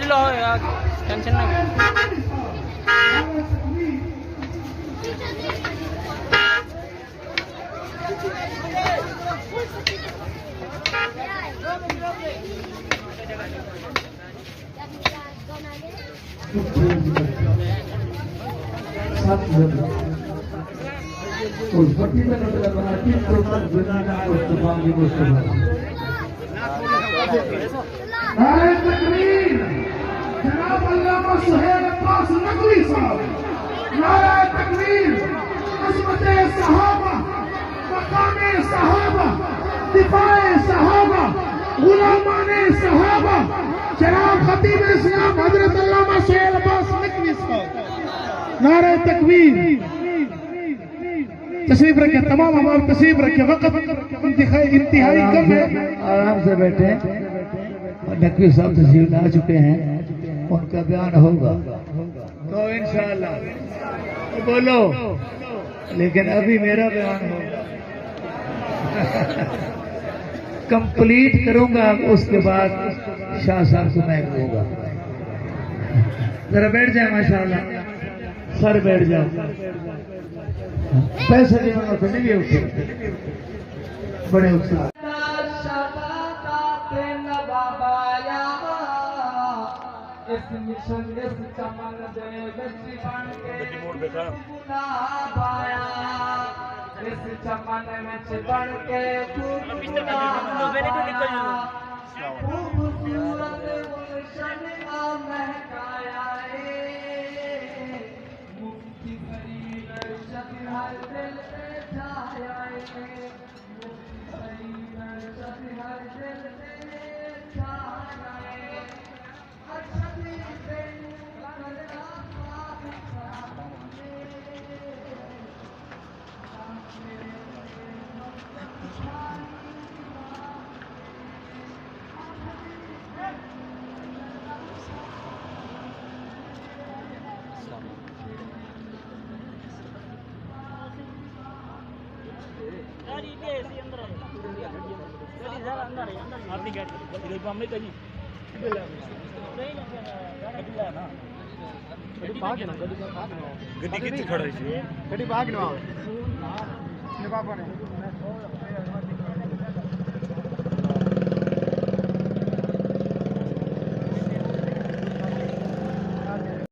Dulu ya, tension na. जनाब अल्लामा सुहेल अब्बास नकवी साहब, नारा तकबीर, अज़मते सहाबा, मकामे सहाबा, दिफाए सहाबा, गुलामाने सहाबा, जनाब खतीब इस्लाम हजरत अल्लामा सुहेल अब्बास नकवी साहब, नारा तकबीर। तशरीफ रखे, तमाम हमारे तशरीफ रखे, वक्त इंतहाई कम है, आराम से बैठे। नकवी साहब तशरीफ ला चुके हैं, उनका बयान होगा तो इंशाअल्लाह बोलो, लेकिन अभी मेरा बयान होगा। कंप्लीट करूंगा, उसके बाद शाह साहब को मैं कहूंगा। जरा बैठ जाए, माशाअल्लाह सर बैठ जाओ। पैसे देना तो नहीं उठे, बड़े उत्साह। इस मिशन इस चमन दे विच बन के गुनाह पाया, इस चमन विच बन के गुनाह पाया, खूबसूरत गुलशन आ महकाया मुफ्ती गरीब अर्शद हर दिल पे छाया मुफ्ती गरीब अर्शद हर दिल पे छाया। गड्डी कितनी खड़ा है? गड्डी भाग ना, पापा ने